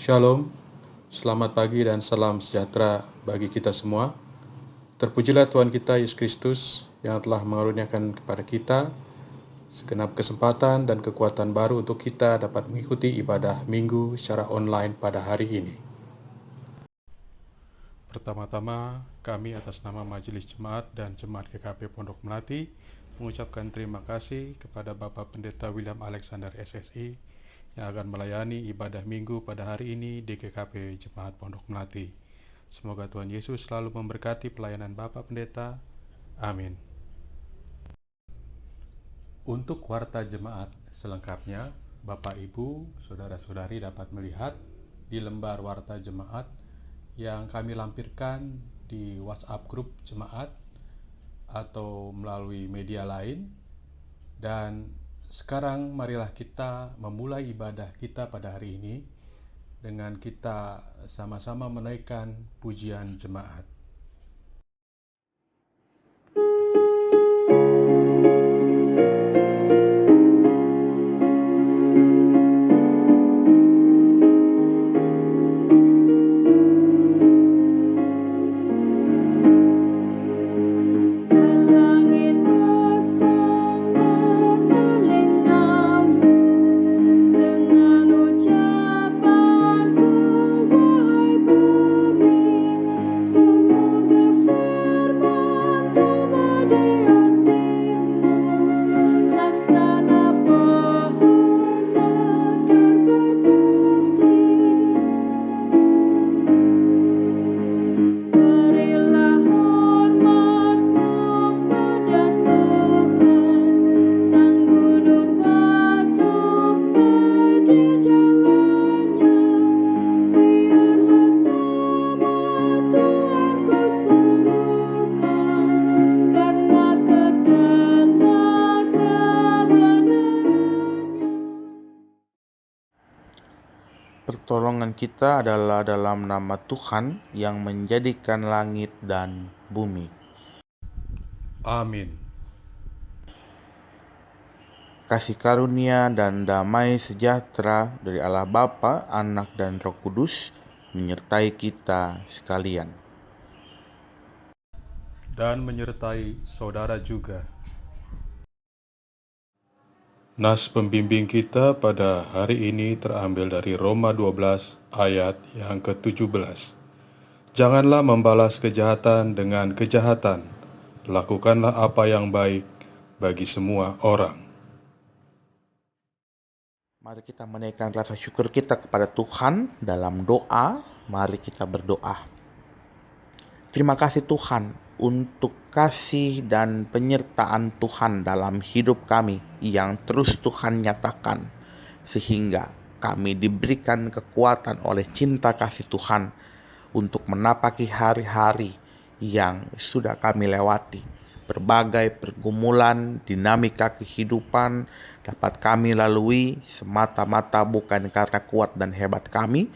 Shalom, selamat pagi dan salam sejahtera bagi kita semua. Terpujilah Tuhan kita Yesus Kristus yang telah mengaruniakan kepada kita segenap kesempatan dan kekuatan baru untuk kita dapat mengikuti ibadah minggu secara online pada hari ini. Pertama-tama, kami atas nama Majelis Jemaat dan Jemaat GKP Pondok Melati mengucapkan terima kasih kepada Bapak Pendeta William Alexander SSI yang akan melayani ibadah minggu pada hari ini di GKP Jemaat Pondok Melati. Semoga Tuhan Yesus selalu memberkati pelayanan Bapak Pendeta. Amin. Untuk warta jemaat selengkapnya, Bapak Ibu, Saudara-saudari dapat melihat di lembar warta jemaat yang kami lampirkan di WhatsApp grup jemaat atau melalui media lain. Dan sekarang marilah kita memulai ibadah kita pada hari ini dengan kita sama-sama menaikkan pujian jemaat. Pertolongan kita adalah dalam nama Tuhan yang menjadikan langit dan bumi. Amin. Kasih karunia dan damai sejahtera dari Allah Bapa, Anak, dan Roh Kudus menyertai kita sekalian. Dan menyertai saudara juga. Nas pembimbing kita pada hari ini terambil dari Roma 12 ayat yang ke-17. Janganlah membalas kejahatan dengan kejahatan, lakukanlah apa yang baik bagi semua orang. Mari kita menaikkan rasa syukur kita kepada Tuhan dalam doa. Mari kita berdoa. Terima kasih Tuhan untuk kasih dan penyertaan Tuhan dalam hidup kami yang terus Tuhan nyatakan, sehingga kami diberikan kekuatan oleh cinta kasih Tuhan untuk menapaki hari-hari yang sudah kami lewati. Berbagai pergumulan, dinamika kehidupan dapat kami lalui semata-mata bukan karena kuat dan hebat kami,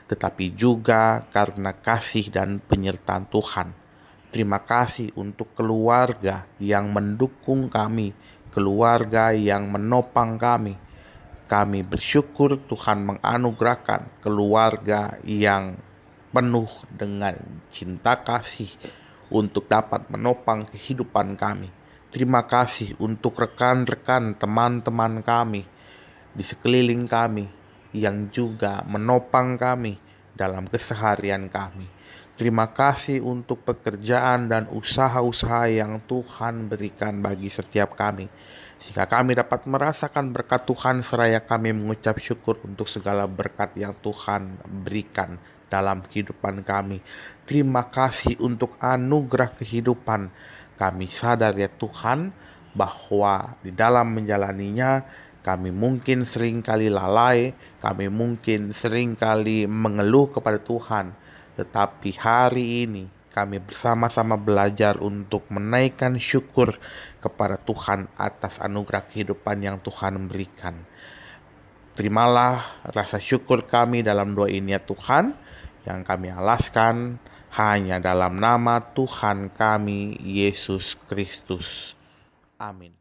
tetapi juga karena kasih dan penyertaan Tuhan. Terima kasih untuk keluarga yang mendukung kami, keluarga yang menopang kami. Kami bersyukur Tuhan menganugerahkan keluarga yang penuh dengan cinta kasih untuk dapat menopang kehidupan kami. Terima kasih untuk rekan-rekan teman-teman kami di sekeliling kami yang juga menopang kami dalam keseharian kami. Terima kasih untuk pekerjaan dan usaha-usaha yang Tuhan berikan bagi setiap kami, sehingga kami dapat merasakan berkat Tuhan seraya kami mengucap syukur untuk segala berkat yang Tuhan berikan dalam kehidupan kami. Terima kasih untuk anugerah kehidupan. Kami sadar ya Tuhan bahwa di dalam menjalaninya kami mungkin seringkali lalai, kami mungkin seringkali mengeluh kepada Tuhan. Tetapi hari ini kami bersama-sama belajar untuk menaikkan syukur kepada Tuhan atas anugerah kehidupan yang Tuhan berikan. Terimalah rasa syukur kami dalam doa ini ya Tuhan, yang kami alaskan hanya dalam nama Tuhan kami, Yesus Kristus. Amin.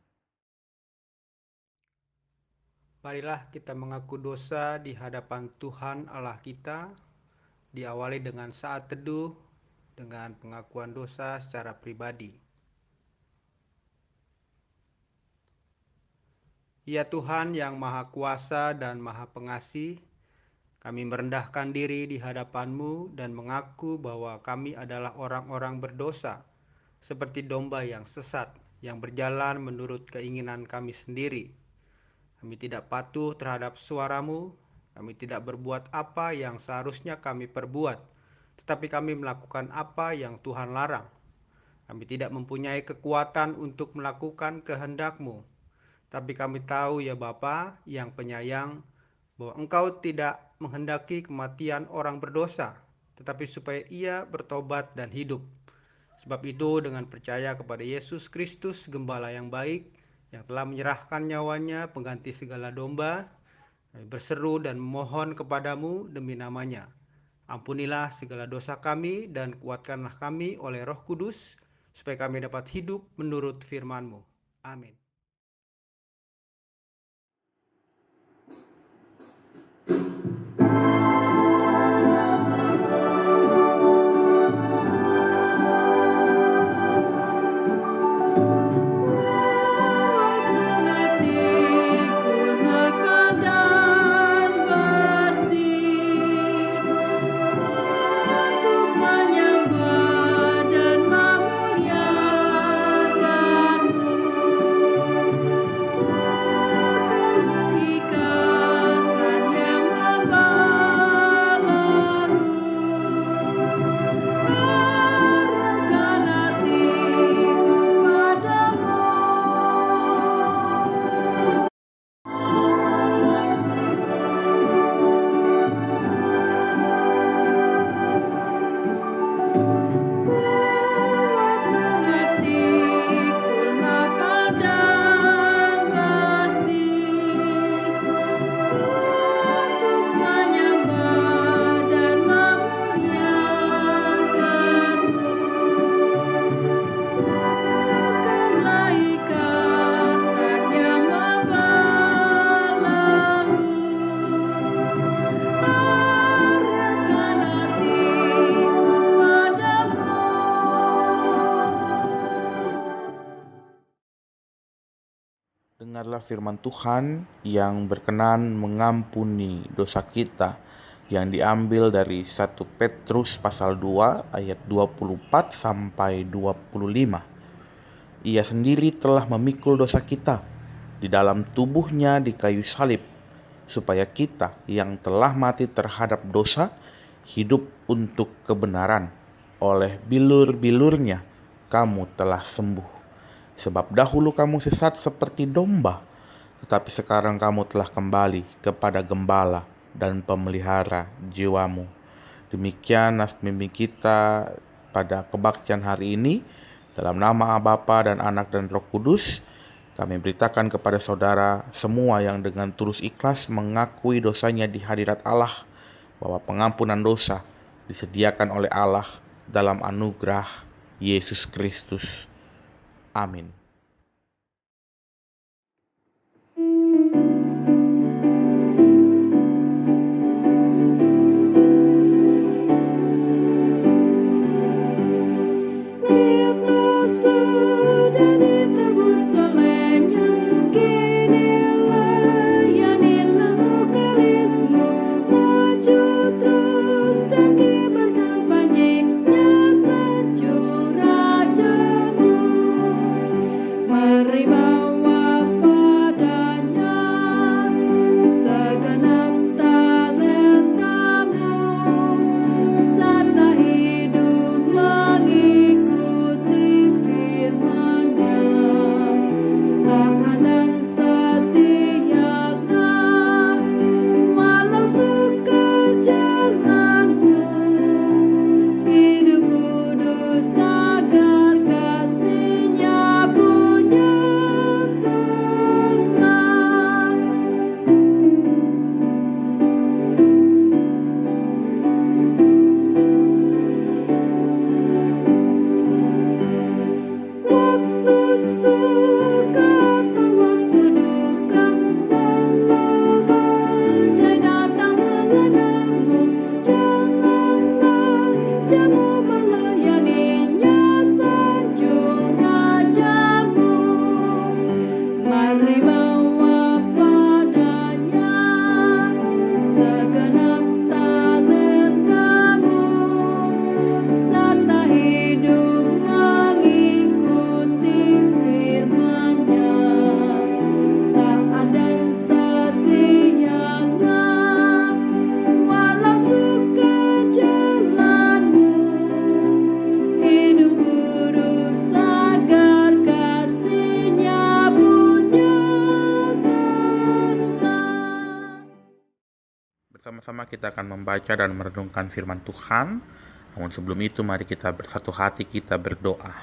Marilah kita mengaku dosa di hadapan Tuhan Allah kita, diawali dengan saat teduh dengan pengakuan dosa secara pribadi. Ya Tuhan yang Maha Kuasa dan Maha Pengasih, kami merendahkan diri di hadapan-Mu dan mengaku bahwa kami adalah orang-orang berdosa, seperti domba yang sesat, yang berjalan menurut keinginan kami sendiri. Kami tidak patuh terhadap suara-Mu, kami tidak berbuat apa yang seharusnya kami perbuat, tetapi kami melakukan apa yang Tuhan larang. Kami tidak mempunyai kekuatan untuk melakukan kehendak-Mu, tapi kami tahu ya Bapa yang penyayang, bahwa Engkau tidak menghendaki kematian orang berdosa, tetapi supaya ia bertobat dan hidup. Sebab itu dengan percaya kepada Yesus Kristus, Gembala yang baik, yang telah menyerahkan nyawanya pengganti segala domba, kami berseru dan memohon kepadamu demi namanya. Ampunilah segala dosa kami dan kuatkanlah kami oleh Roh Kudus, supaya kami dapat hidup menurut firman-Mu. Amin. Dengarlah firman Tuhan yang berkenan mengampuni dosa kita, yang diambil dari 1 Petrus pasal 2 ayat 24 sampai 25. Ia sendiri telah memikul dosa kita di dalam tubuhnya di kayu salib, supaya kita yang telah mati terhadap dosa hidup untuk kebenaran. Oleh bilur-bilurnya kamu telah sembuh. Sebab dahulu kamu sesat seperti domba, tetapi sekarang kamu telah kembali kepada Gembala dan Pemelihara jiwamu. Demikian nasmimi kita pada kebaktian hari ini. Dalam nama Bapa dan Anak dan Roh Kudus, kami beritakan kepada saudara semua yang dengan tulus ikhlas mengakui dosanya di hadirat Allah, bahwa pengampunan dosa disediakan oleh Allah dalam anugerah Yesus Kristus. Amin. Kita sudah ditebus olehnya, kini layanilah mukalismu, maju terus dan kibarkan panjinya sanjung rajamu. Mari bawa padanya segenap talentamu, serta hidup mengikuti firman-Nya. Taat dan setialah walau suka jalanmu, hidup kudus agar kasih-Nya punya kita akan membaca dan merenungkan firman Tuhan. Namun sebelum itu mari kita bersatu hati, kita berdoa.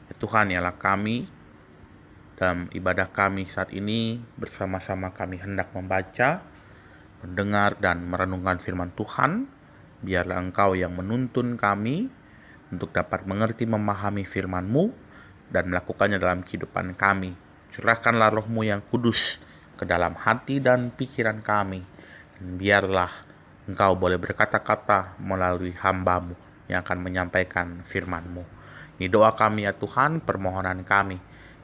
Ya Tuhan, ialah kami dalam ibadah kami saat ini bersama-sama kami hendak membaca, mendengar dan merenungkan firman Tuhan. Biarlah Engkau yang menuntun kami untuk dapat mengerti memahami firman-Mu dan melakukannya dalam kehidupan kami. Curahkanlah Roh-Mu yang kudus ke dalam hati dan pikiran kami. Dan biarlah Engkau boleh berkata-kata melalui hamba-Mu yang akan menyampaikan firman-Mu. Ini doa kami ya Tuhan, permohonan kami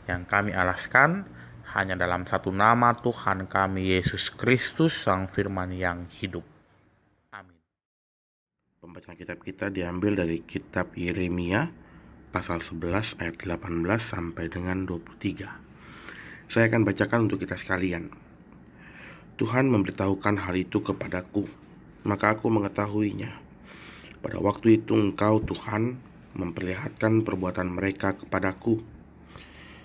yang kami alaskan hanya dalam satu nama Tuhan kami, Yesus Kristus, Sang Firman yang hidup. Amin. Pembacaan kitab kita diambil dari kitab Yeremia pasal 11 ayat 18 sampai dengan 23. Saya akan bacakan untuk kita sekalian. Tuhan memberitahukan hal itu kepadaku, maka aku mengetahuinya. Pada waktu itu Engkau, Tuhan, memperlihatkan perbuatan mereka kepadaku.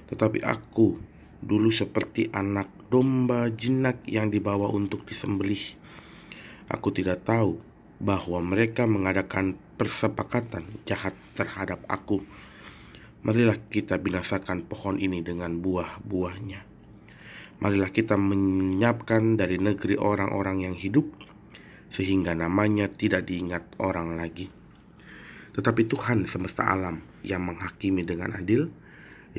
Tetapi aku dulu seperti anak domba jinak yang dibawa untuk disembelih. Aku tidak tahu bahwa mereka mengadakan persepakatan jahat terhadap aku. Marilah kita binasakan pohon ini dengan buah-buahnya. Marilah kita menyiapkan dari negeri orang-orang yang hidup, sehingga namanya tidak diingat orang lagi. Tetapi Tuhan semesta alam yang menghakimi dengan adil,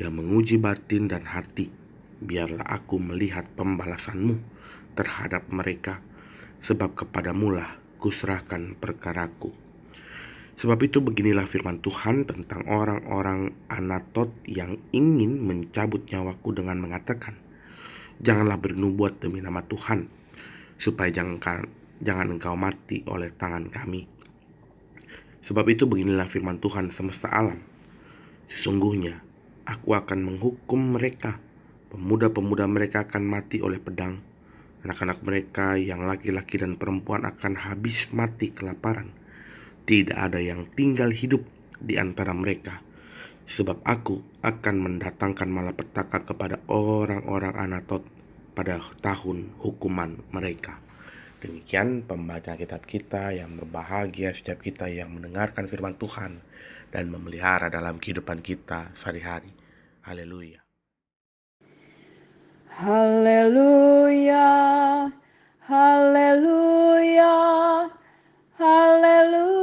yang menguji batin dan hati, biarlah aku melihat pembalasan-Mu terhadap mereka, sebab kepadamu-lah kuserahkan perkaraku. Sebab itu beginilah firman Tuhan tentang orang-orang Anatot yang ingin mencabut nyawaku dengan mengatakan, janganlah bernubuat demi nama Tuhan, supaya jangan engkau mati oleh tangan kami. Sebab itu beginilah firman Tuhan semesta alam, sesungguhnya aku akan menghukum mereka, pemuda-pemuda mereka akan mati oleh pedang, anak-anak mereka yang laki-laki dan perempuan akan habis mati kelaparan. Tidak ada yang tinggal hidup di antara mereka, sebab aku akan mendatangkan malapetaka kepada orang-orang Anatot pada tahun hukuman mereka. Demikian pembacaan kitab kita. Yang berbahagia setiap kita yang mendengarkan firman Tuhan dan memelihara dalam kehidupan kita sehari-hari. Haleluya. Haleluya, haleluya, haleluya.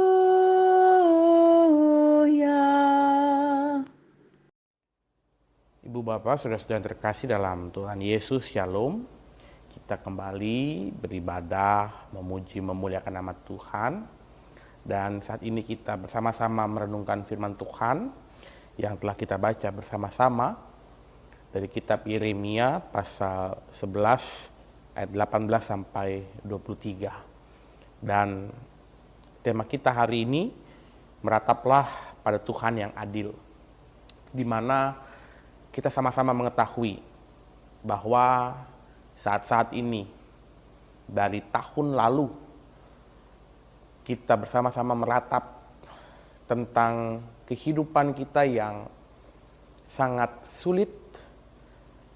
Ibu Bapak, saudara-saudara yang terkasih dalam Tuhan Yesus, Shalom. Kita kembali beribadah, memuji, memuliakan nama Tuhan. Dan saat ini kita bersama-sama merenungkan firman Tuhan yang telah kita baca bersama-sama dari kitab Yeremia pasal 11 ayat 18 sampai 23. Dan tema kita hari ini, merataplah pada Tuhan yang adil, di mana kita sama-sama mengetahui bahwa saat-saat ini dari tahun lalu kita bersama-sama meratap tentang kehidupan kita yang sangat sulit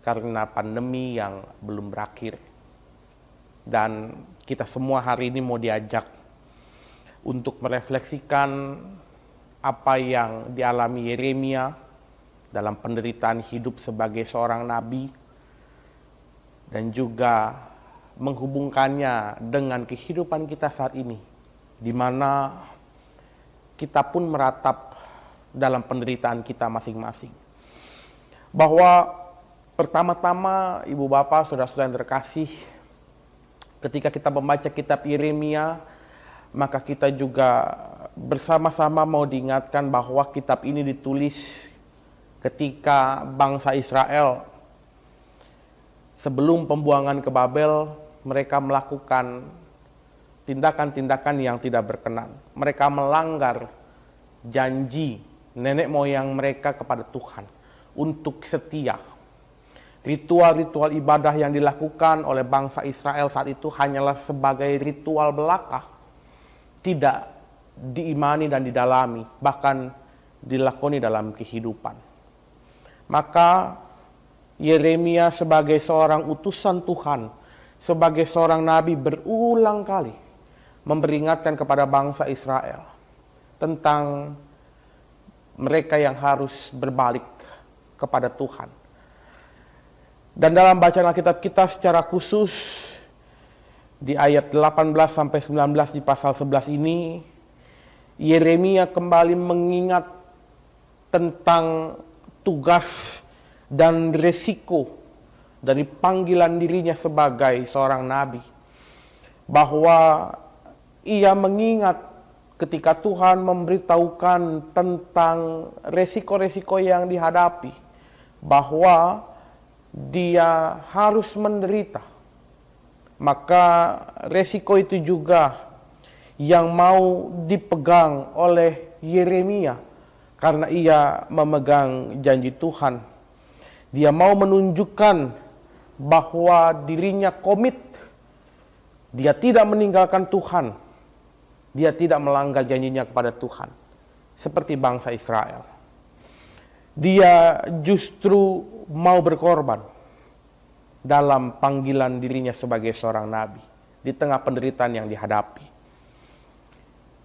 karena pandemi yang belum berakhir. Dan kita semua hari ini mau diajak untuk merefleksikan apa yang dialami Yeremia dalam penderitaan hidup sebagai seorang nabi, dan juga menghubungkannya dengan kehidupan kita saat ini, di mana kita pun meratap dalam penderitaan kita masing-masing. Bahwa pertama-tama, Ibu Bapak, saudara-saudara yang terkasih, ketika kita membaca kitab Yeremia, maka kita juga bersama-sama mau diingatkan bahwa kitab ini ditulis ketika bangsa Israel sebelum pembuangan ke Babel, mereka melakukan tindakan-tindakan yang tidak berkenan. Mereka melanggar janji nenek moyang mereka kepada Tuhan untuk setia. Ritual-ritual ibadah yang dilakukan oleh bangsa Israel saat itu hanyalah sebagai ritual belaka, tidak diimani dan didalami, bahkan dilakoni dalam kehidupan. Maka Yeremia sebagai seorang utusan Tuhan, sebagai seorang nabi berulang kali memperingatkan kepada bangsa Israel tentang mereka yang harus berbalik kepada Tuhan. Dan dalam bacaan Alkitab kita secara khusus di ayat 18 sampai 19 di pasal 11 ini, Yeremia kembali mengingat tentang tugas dan resiko dari panggilan dirinya sebagai seorang nabi. Bahwa ia mengingat ketika Tuhan memberitahukan tentang resiko-resiko yang dihadapi, bahwa dia harus menderita. Maka resiko itu juga yang mau dipegang oleh Yeremia karena ia memegang janji Tuhan. Dia mau menunjukkan bahwa dirinya komit. Dia tidak meninggalkan Tuhan. Dia tidak melanggar janjinya kepada Tuhan. Seperti bangsa Israel. Dia justru mau berkorban dalam panggilan dirinya sebagai seorang nabi di tengah penderitaan yang dihadapi.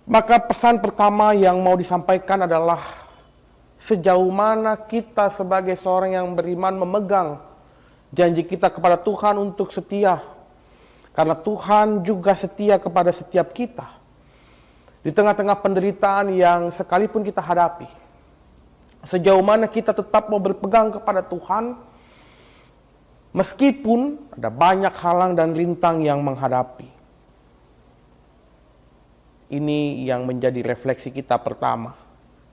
Maka pesan pertama yang mau disampaikan adalah sejauh mana kita sebagai seorang yang beriman memegang janji kita kepada Tuhan untuk setia. Karena Tuhan juga setia kepada setiap kita. Di tengah-tengah penderitaan yang sekalipun kita hadapi, sejauh mana kita tetap mau berpegang kepada Tuhan, meskipun ada banyak halang dan rintang yang menghadapi. Ini yang menjadi refleksi kita pertama.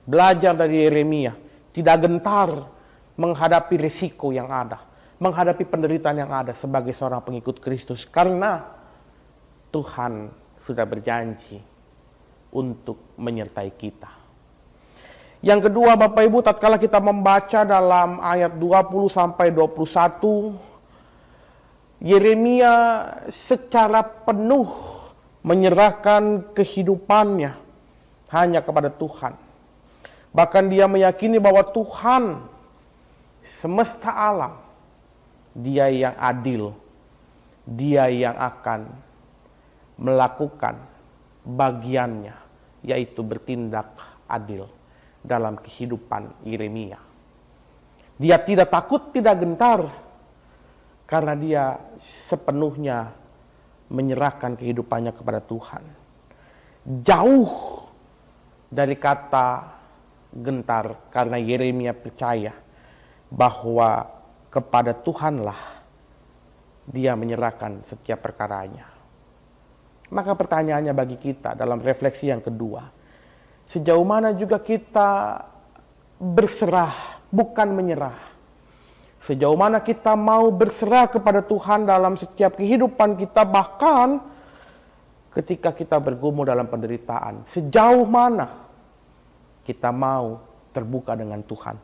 Belajar dari Yeremia, tidak gentar menghadapi risiko yang ada, menghadapi penderitaan yang ada sebagai seorang pengikut Kristus. Karena Tuhan sudah berjanji untuk menyertai kita. Yang kedua, Bapak Ibu, tatkala kita membaca dalam ayat 20 sampai 21, Yeremia secara penuh menyerahkan kehidupannya hanya kepada Tuhan. Bahkan dia meyakini bahwa Tuhan semesta alam, Dia yang adil, Dia yang akan melakukan bagiannya, yaitu bertindak adil dalam kehidupan Yeremia. Dia tidak takut, tidak gentar, karena dia sepenuhnya menyerahkan kehidupannya kepada Tuhan. Jauh dari kata gentar, karena Yeremia percaya bahwa kepada Tuhanlah dia menyerahkan setiap perkaranya. Maka pertanyaannya bagi kita dalam refleksi yang kedua, sejauh mana juga kita berserah, bukan menyerah. Sejauh mana kita mau berserah kepada Tuhan dalam setiap kehidupan kita, bahkan ketika kita bergumul dalam penderitaan. Sejauh mana kita mau terbuka dengan Tuhan,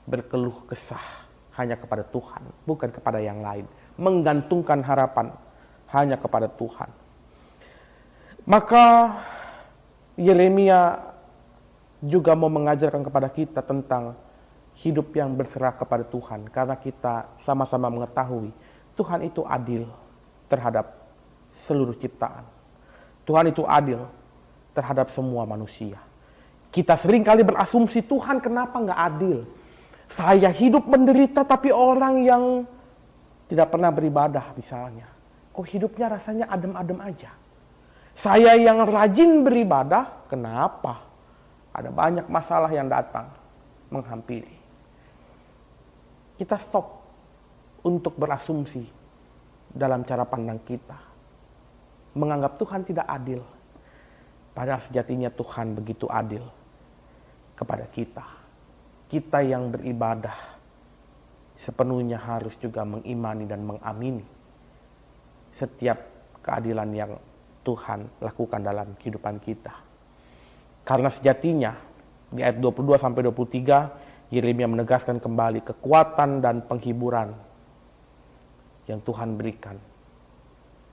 berkeluh kesah hanya kepada Tuhan, bukan kepada yang lain. Menggantungkan harapan hanya kepada Tuhan. Maka Yeremia juga mau mengajarkan kepada kita tentang hidup yang berserah kepada Tuhan. Karena kita sama-sama mengetahui Tuhan itu adil terhadap seluruh ciptaan. Tuhan itu adil terhadap semua manusia. Kita sering kali berasumsi, Tuhan kenapa nggak adil? Saya hidup menderita tapi orang yang tidak pernah beribadah misalnya, kok hidupnya rasanya adem-adem aja. Saya yang rajin beribadah, kenapa? Ada banyak masalah yang datang menghampiri. Kita stop untuk berasumsi dalam cara pandang kita. Menganggap Tuhan tidak adil. Padahal sejatinya Tuhan begitu adil kepada kita. Kita yang beribadah sepenuhnya harus juga mengimani dan mengamini setiap keadilan yang Tuhan lakukan dalam kehidupan kita. Karena sejatinya di ayat 22 sampai 23 Yeremia menegaskan kembali kekuatan dan penghiburan yang Tuhan berikan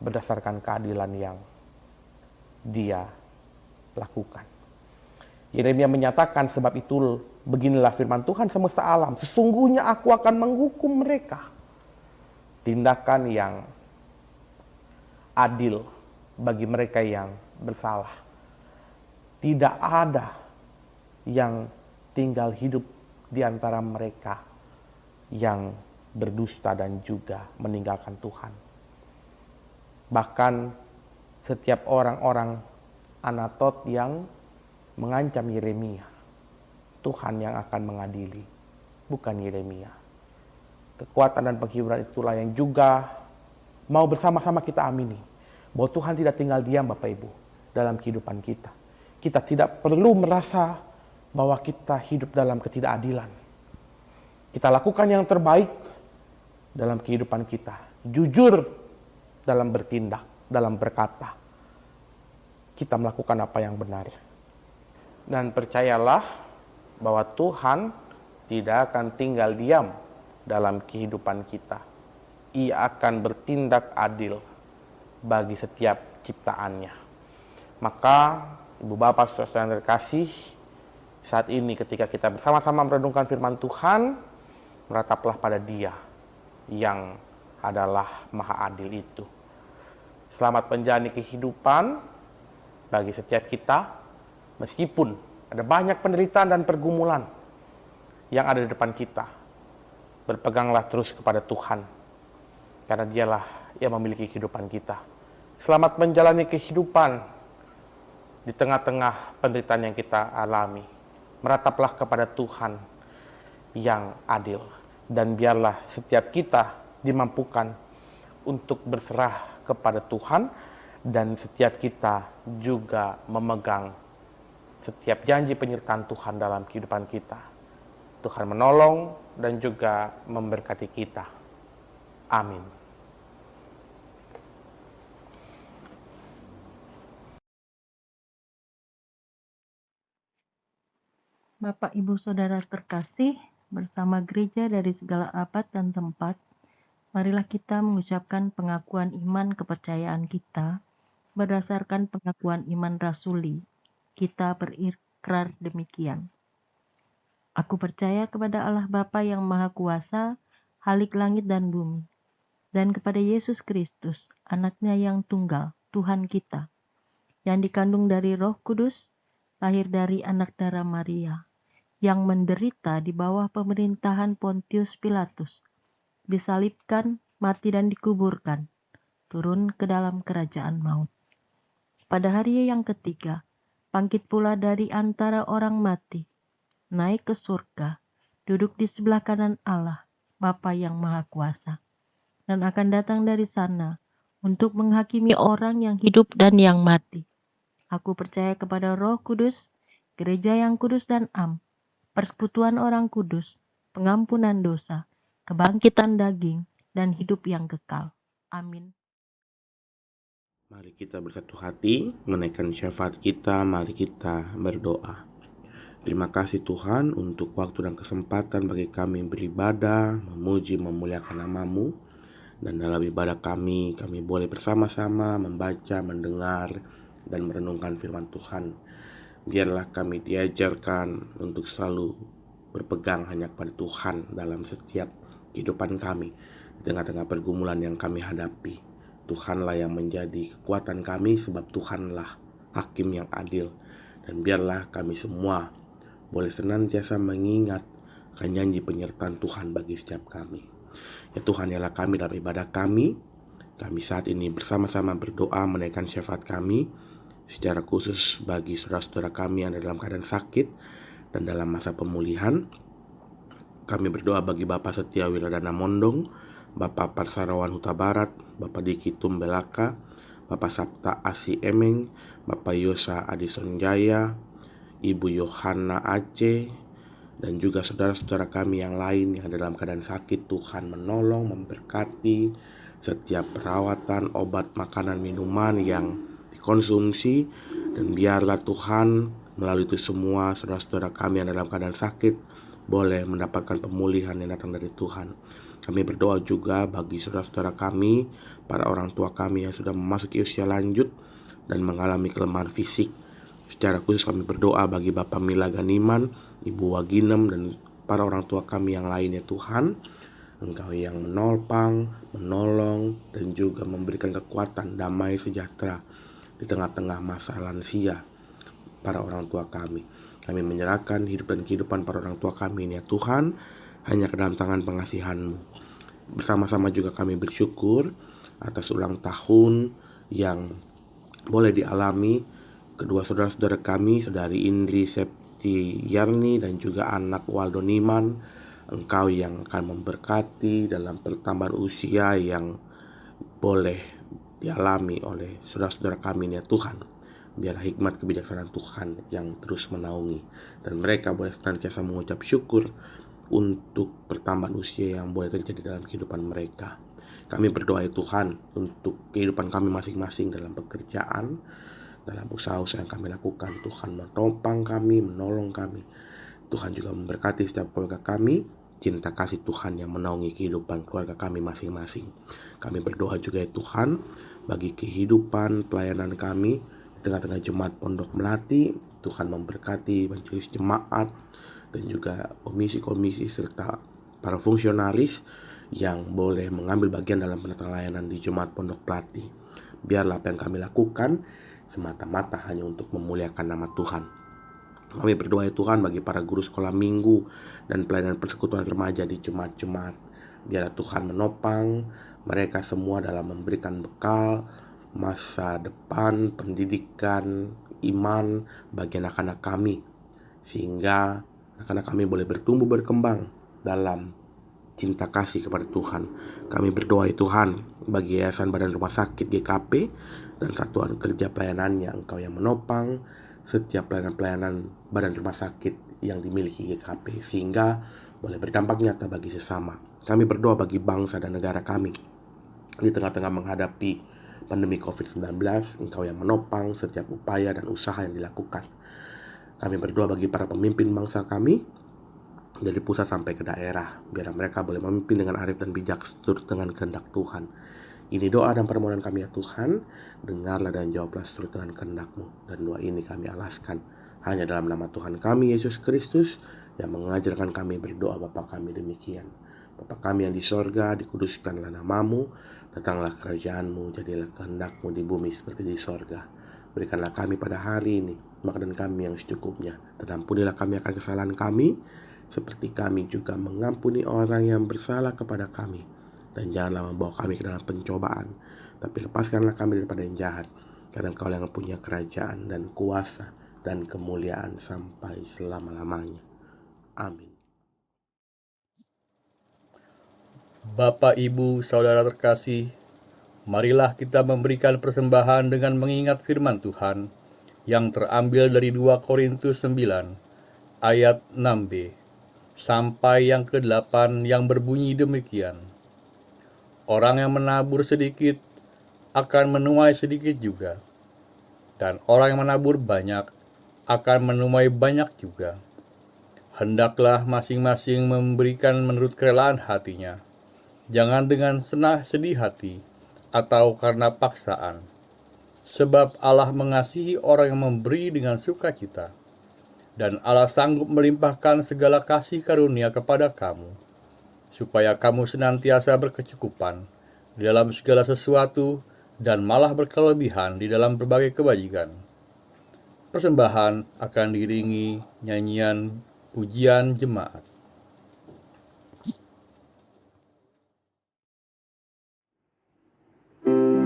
berdasarkan keadilan yang Dia lakukan. Yeremia menyatakan, sebab itu beginilah firman Tuhan semesta alam, sesungguhnya aku akan menghukum mereka tindakan yang adil bagi mereka yang bersalah. Tidak ada yang tinggal hidup di antara mereka yang berdusta dan juga meninggalkan Tuhan. Bahkan setiap orang-orang Anatot yang mengancam Yeremia, Tuhan yang akan mengadili, bukan Yeremia. Kekuatan dan penghiburan itulah yang juga mau bersama-sama kita amini, bahwa Tuhan tidak tinggal diam Bapak Ibu dalam kehidupan kita. Kita tidak perlu merasa bahwa kita hidup dalam ketidakadilan. Kita lakukan yang terbaik dalam kehidupan kita, jujur dalam bertindak, dalam berkata. Kita melakukan apa yang benar. Dan percayalah bahwa Tuhan tidak akan tinggal diam dalam kehidupan kita. Ia akan bertindak adil bagi setiap ciptaannya. Maka Ibu Bapak Saudara yang terkasih, saat ini ketika kita bersama-sama merenungkan firman Tuhan, merataplah pada Dia yang adalah Maha Adil itu. Selamat menjalani kehidupan bagi setiap kita, meskipun ada banyak penderitaan dan pergumulan yang ada di depan kita. Berpeganglah terus kepada Tuhan, karena Dialah yang memiliki kehidupan kita. Selamat menjalani kehidupan di tengah-tengah penderitaan yang kita alami. Merataplah kepada Tuhan yang adil, dan biarlah setiap kita dimampukan untuk berserah kepada Tuhan, dan setiap kita juga memegang setiap janji penyertaan Tuhan dalam kehidupan kita. Tuhan menolong dan juga memberkati kita. Amin. Bapak, Ibu, Saudara terkasih, bersama gereja dari segala abad dan tempat, marilah kita mengucapkan pengakuan iman kepercayaan kita berdasarkan pengakuan iman rasuli. Kita berikrar demikian. Aku percaya kepada Allah Bapa yang Maha Kuasa, Khalik langit dan bumi, dan kepada Yesus Kristus, anaknya yang tunggal, Tuhan kita, yang dikandung dari Roh Kudus, lahir dari anak darah Maria, yang menderita di bawah pemerintahan Pontius Pilatus, disalibkan, mati dan dikuburkan, turun ke dalam kerajaan maut. Pada hari yang ketiga, bangkit pula dari antara orang mati, naik ke surga, duduk di sebelah kanan Allah, Bapa yang Maha Kuasa, dan akan datang dari sana untuk menghakimi orang yang hidup dan yang mati. Aku percaya kepada Roh Kudus, gereja yang kudus dan am, persekutuan orang kudus, pengampunan dosa, kebangkitan daging, dan hidup yang kekal. Amin. Mari kita bersatu hati menaikkan syafaat kita, mari kita berdoa. Terima kasih Tuhan untuk waktu dan kesempatan bagi kami beribadah, memuji, memuliakan nama-Mu. Dan dalam ibadah kami boleh bersama-sama membaca, mendengar, dan merenungkan firman Tuhan. Biarlah kami diajarkan untuk selalu berpegang hanya kepada Tuhan dalam setiap kehidupan kami, di tengah-tengah pergumulan yang kami hadapi. Tuhanlah yang menjadi kekuatan kami, sebab Tuhanlah Hakim yang adil. Dan biarlah kami semua boleh senantiasa mengingat akan janji penyertaan Tuhan bagi setiap kami. Ya Tuhan, ialah kami dalam ibadah kami saat ini bersama-sama berdoa menaikkan syafaat kami, secara khusus bagi saudara-saudara kami yang dalam keadaan sakit dan dalam masa pemulihan. Kami berdoa bagi Bapak Setia Wiladana Mondong, Bapak Parsarawan Huta Barat, Bapak Diki Tumbelaka, Bapak Sabta Asi Emeng, Bapak Yosa Adison Jaya, Ibu Yohana Aceh, dan juga saudara-saudara kami yang lain yang dalam keadaan sakit. Tuhan menolong, memberkati setiap perawatan, obat, makanan, minuman yang dikonsumsi, dan biarlah Tuhan melalui itu semua saudara-saudara kami yang dalam keadaan sakit boleh mendapatkan pemulihan yang datang dari Tuhan. Kami berdoa juga bagi saudara-saudara kami, para orang tua kami yang sudah memasuki usia lanjut dan mengalami kelemahan fisik. Secara khusus kami berdoa bagi Bapak Mila Ganiman, Ibu Waginem, dan para orang tua kami yang lainnya Tuhan. Engkau yang menopang, menolong, dan juga memberikan kekuatan, damai, sejahtera di tengah-tengah masa lansia para orang tua kami. Kami menyerahkan hidup dan kehidupan para orang tua kami ini ya Tuhan, hanya ke dalam tangan pengasihan-Mu. Bersama-sama juga kami bersyukur atas ulang tahun yang boleh dialami kedua saudara-saudara kami, saudari Indri Septi Yarni dan juga anak Waldo Niman. Engkau yang akan memberkati dalam pertambahan usia yang boleh dialami oleh saudara-saudara kami ya Tuhan. Biarlah hikmat kebijaksanaan Tuhan yang terus menaungi, dan mereka boleh senantiasa mengucap syukur untuk pertambahan usia yang boleh terjadi dalam kehidupan mereka. Kami berdoa ya Tuhan untuk kehidupan kami masing-masing dalam pekerjaan, dalam usaha-usaha yang kami lakukan. Tuhan menopang kami, menolong kami. Tuhan juga memberkati setiap keluarga kami. Cinta kasih Tuhan yang menaungi kehidupan keluarga kami masing-masing. Kami berdoa juga ya Tuhan bagi kehidupan pelayanan kami di tengah-tengah jemaat Pondok Melati. Tuhan memberkati majelis jemaat dan juga komisi-komisi serta para fungsionaris yang boleh mengambil bagian dalam penata layanan di jemaat Pondok Melati. Biarlah apa yang kami lakukan semata-mata hanya untuk memuliakan nama Tuhan. Kami berdoa ya Tuhan bagi para guru sekolah minggu dan pelayanan persekutuan remaja di jemaat-jemaat. Biarlah Tuhan menopang mereka semua dalam memberikan bekal masa depan, pendidikan, iman bagi anak-anak kami, sehingga anak-anak kami boleh bertumbuh berkembang dalam cinta kasih kepada Tuhan. Kami berdoa ya Tuhan bagi Yayasan Badan Rumah Sakit GKP dan satuan kerja pelayanannya. Engkau yang menopang setiap pelayanan-pelayanan badan rumah sakit yang dimiliki GKP, sehingga boleh berdampak nyata bagi sesama. Kami berdoa bagi bangsa dan negara kami di tengah-tengah menghadapi pandemi COVID-19. Engkau yang menopang setiap upaya dan usaha yang dilakukan. Kami berdoa bagi para pemimpin bangsa kami dari pusat sampai ke daerah, biar mereka boleh memimpin dengan arif dan bijak seturut dengan kehendak Tuhan. Ini doa dan permohonan kami ya Tuhan, dengarlah dan jawablah seturut dengan kehendak-Mu. Dan doa ini kami alaskan hanya dalam nama Tuhan kami Yesus Kristus yang mengajarkan kami berdoa Bapa kami demikian. Bapa kami yang di sorga, dikuduskanlah nama-Mu, datanglah kerajaan-Mu, jadilah kehendak-Mu di bumi seperti di sorga. Berikanlah kami pada hari ini makanan kami yang secukupnya, dan ampunilah kami akan kesalahan kami, seperti kami juga mengampuni orang yang bersalah kepada kami. Dan janganlah membawa kami ke dalam pencobaan, tapi lepaskanlah kami daripada yang jahat, karena Engkau yang punya kerajaan dan kuasa dan kemuliaan sampai selama-lamanya. Amin. Bapak, Ibu, Saudara terkasih, marilah kita memberikan persembahan dengan mengingat firman Tuhan yang terambil dari 2 Korintus 9 ayat 6b sampai yang ke-8 yang berbunyi demikian. Orang yang menabur sedikit akan menuai sedikit juga, dan orang yang menabur banyak akan menuai banyak juga. Hendaklah masing-masing memberikan menurut kerelaan hatinya, jangan dengan sedih hati atau karena paksaan, sebab Allah mengasihi orang yang memberi dengan sukacita, dan Allah sanggup melimpahkan segala kasih karunia kepada kamu, supaya kamu senantiasa berkecukupan di dalam segala sesuatu dan malah berkelebihan di dalam berbagai kebajikan. Persembahan akan diiringi nyanyian pujian jemaat. Padanya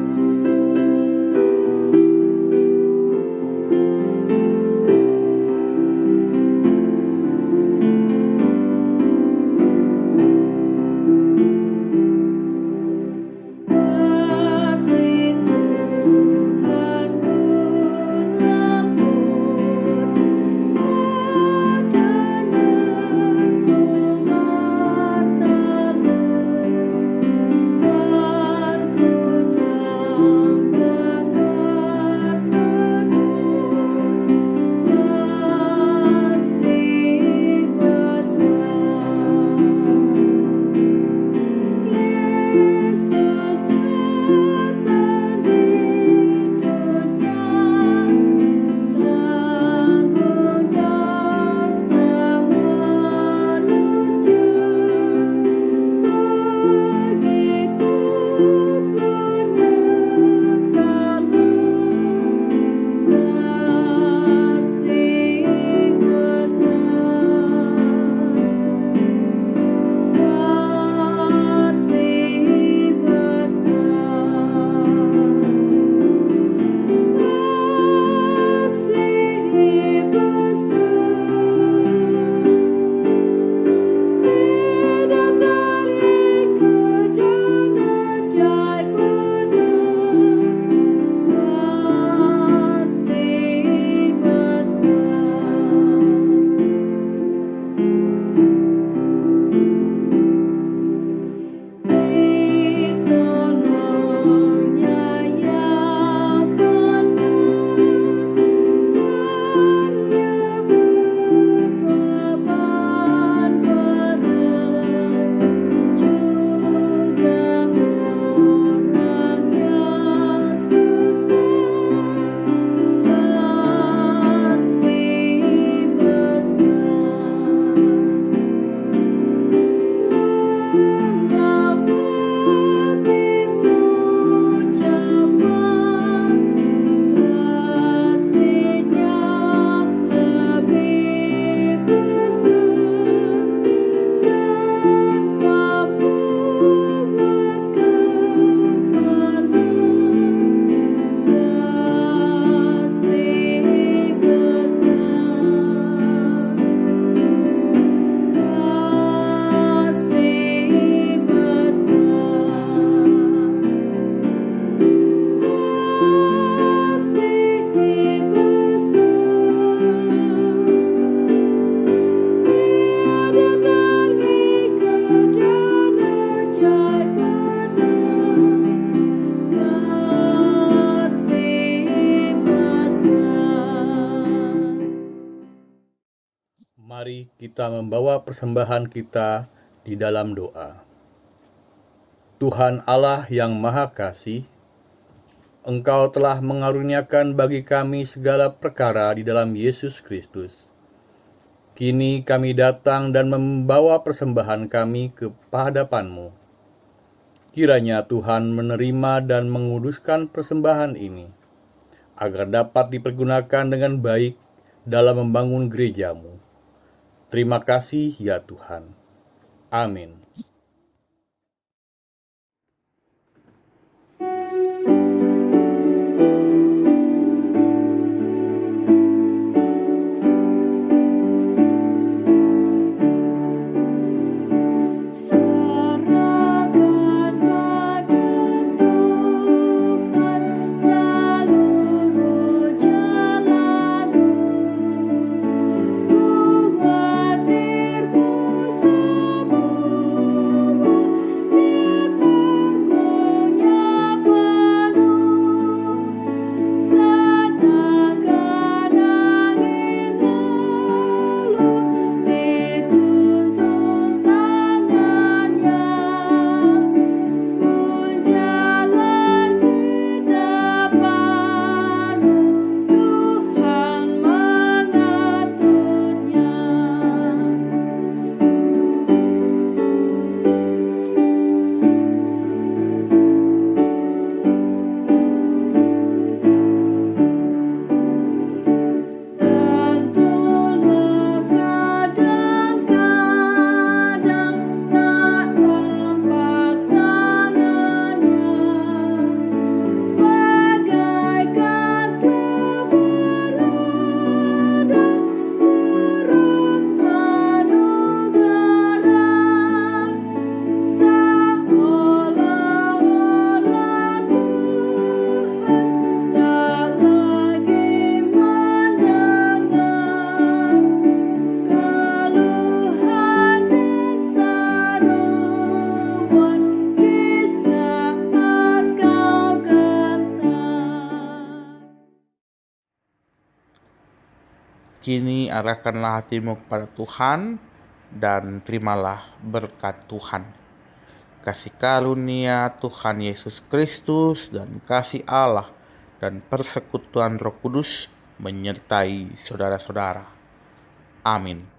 kita membawa persembahan kita di dalam doa. Tuhan Allah yang Maha Kasih, Engkau telah mengaruniakan bagi kami segala perkara di dalam Yesus Kristus. Kini kami datang dan membawa persembahan kami kehadapan-Mu. Kiranya Tuhan menerima dan menguduskan persembahan ini, agar dapat dipergunakan dengan baik dalam membangun gereja-Mu. Terima kasih ya Tuhan. Amin. Serahkan pada Tuhan seluruh jalanmu, khawatirmu semua ditanggungnya penuh, sedangkan angin lalu dituntun tangannya, pun jalan di depanmu, Tuhan mengaturnya. Tentulah kadang-kadang tak nampak tangannya, bagaikan telah berada terang anugerah, seolah-olah Tuhan tak lagi mendengar keluhan dan seruan di saat kau gentar. Kini arahkanlah hatimu kepada Tuhan dan terimalah berkat Tuhan. Kasih karunia Tuhan Yesus Kristus dan kasih Allah dan persekutuan Roh Kudus menyertai saudara-saudara. Amin.